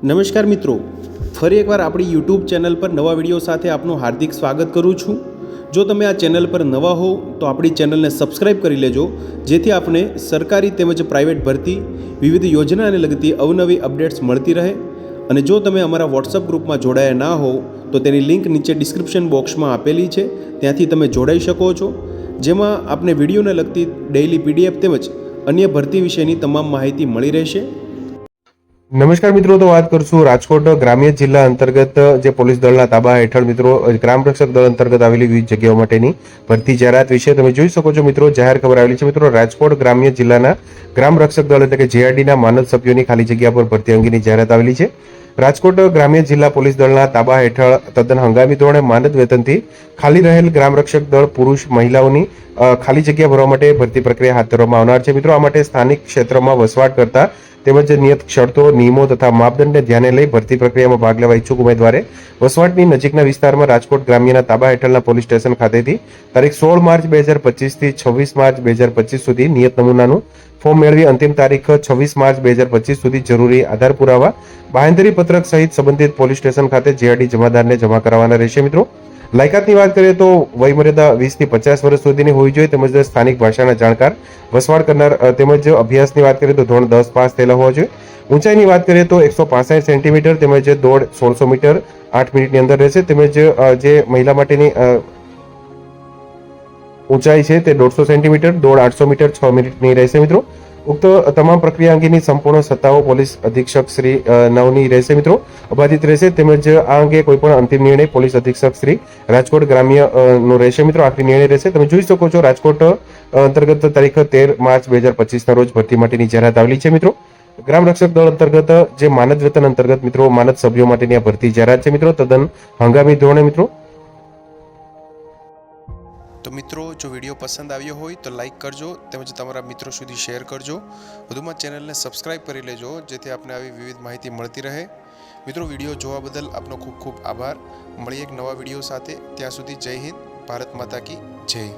નમસ્કાર મિત્રો, ફરી એકવાર આપણી યુટ્યુબ ચેનલ પર નવા વિડીયો સાથે આપનું હાર્દિક સ્વાગત કરું છું। જો તમે આ ચેનલ પર નવા હો તો આપણી ચેનલને સબસ્ક્રાઇબ કરી લેજો, જેથી આપને સરકારી તેમજ પ્રાઇવેટ ભરતી વિવિધ યોજનાને લગતી અવનવી અપડેટ્સ મળતી રહે। અને જો તમે અમારા વોટ્સઅપ ગ્રુપમાં જોડાયા ના હો તો તેની લિંક નીચે ડિસ્ક્રિપ્શન બોક્સમાં આપેલી છે, ત્યાંથી તમે જોડાઈ શકો છો, જેમાં આપને વિડીયોને લગતી ડેઇલી પીડીએફ તેમજ અન્ય ભરતી વિશેની તમામ માહિતી મળી રહેશે। નમસ્કાર મિત્રો, તો વાત કરશું રાજકોટ ગ્રામ્ય જિલ્લા અંતર્ગત જે પોલીસ દળના તાબા હેઠળ મિત્રો ગ્રામ રક્ષક દળ અંતર્ગત આવેલી વિવિધ જગ્યાઓ માટેની ભરતી જાહેરાત વિશે તમે જોઈ શકો છો। મિત્રો જાહેર ખબર આવેલી છે। મિત્રો રાજકોટ ગ્રામ્ય જિલ્લાના ગ્રામ રક્ષક દળ એટલે કે જેઆરડીના માનદ સભ્યોની ખાલી જગ્યા પર ભરતી અંગેની જાહેરાત આવેલી છે। રાજકોટ ગ્રામ્ય જિલ્લા પોલીસ દળના તાબા હેઠળ તદ્દન હંગામી ધોરણે માનદ વેતનથી ખાલી રહેલ ગ્રામ રક્ષક દળ પુરુષ મહિલાઓની ખાલી જગ્યા ભરવા માટે ભરતી પ્રક્રિયા હાથ ધરવામાં આવનાર છે। મિત્રો આ માટે સ્થાનિક ક્ષેત્રમાં વસવાટ કરતા તેમજ નિયત શરતો નિયમો તથા માપદંડને ધ્યાને લઈ ભરતી પ્રક્રિયામાં ભાગ લેવા ઈચ્છુક ઉમેદવારે વસવાટની નજીકના વિસ્તારમાં રાજકોટ ગ્રામ્યના તાબા હેઠળના પોલીસ સ્ટેશન ખાતેથી તારીખ 16 માર્ચ 2025 થી 26 માર્ચ 2025 સુધી નિયત નમૂનાનું ફોર્મ મેળવી અંતિમ તારીખ 26 માર્ચ 2025 સુધી જરૂરી આધાર પુરાવા બાંહેધરી પત્રક સહિત સંબંધિત પોલીસ સ્ટેશન ખાતે જેઆરડી જમાદારને જમા કરાવવાના રહેશે। મિત્રો લાયકાતની વાત કરીએ તો વયમર્યાદા 20 થી 50 વર્ષ સુધીની હોવી જોઈએ, તેમજ સ્થાનિક ભાષાના જાણકાર વસવાટ કરનાર, તેમજ અભ્યાસની વાત કરીએ તો ધોરણ 10 પાસ થયેલા હોવા જોઈએ। ઊંચાઈની વાત કરીએ તો 165 સેન્ટીમીટર તેમજ દોડ 1600 મીટર 8 મિનિટની અંદર રહેશે, તેમજ જે મહિલા માટેની ઊંચાઈ છે તે 150 સેન્ટીમીટર દોડ 800 મીટર 6 મિનિટની રહેશે। મિત્રો ઉક્ત તમામ પ્રક્રિયા અંગેની સંપૂર્ણ સત્તાઓ પોલીસ અધિક્ષક શ્રી નવની રહેશે। મિત્રો અબાધિત રહેશે, તેમજ આ અંગે કોઈ પણ અંતિમ નિર્ણય પોલીસ અધિક્ષક શ્રી રાજકોટ ગ્રામ્ય નો રહેશે। મિત્રો આખરી નિર્ણય રહેશે। તમે જોઈ શકો છો રાજકોટ અંતર્ગત તારીખ 13 માર્ચ 2025 ના રોજ ભરતી માટેની જાહેરાત આવેલી છે। મિત્રો ગ્રામ રક્ષક દળ અંતર્ગત જે માનદ વેતન અંતર્ગત મિત્રો માનદ સભ્યો માટેની આ ભરતી જાહેરાત છે। મિત્રો તદ્દન હંગામી ધોરણે મિત્રો તો મિત્રો, જો વિડીયો પસંદ આવ્યો હોય તો લાઇક કરજો, તેમજ તમારા મિત્રો સુધી શેર કરજો। વધુમાં ચેનલને સબસ્ક્રાઇબ કરી લેજો, જેથી આપને આવી વિવિધ માહિતી મળતી રહે। મિત્રો વિડીયો જોવા બદલ આપનો ખૂબ ખૂબ આભાર। મળીએ એક નવા વિડીયો સાથે, ત્યાં સુધી જય હિન્દ, ભારત માતા કી જય।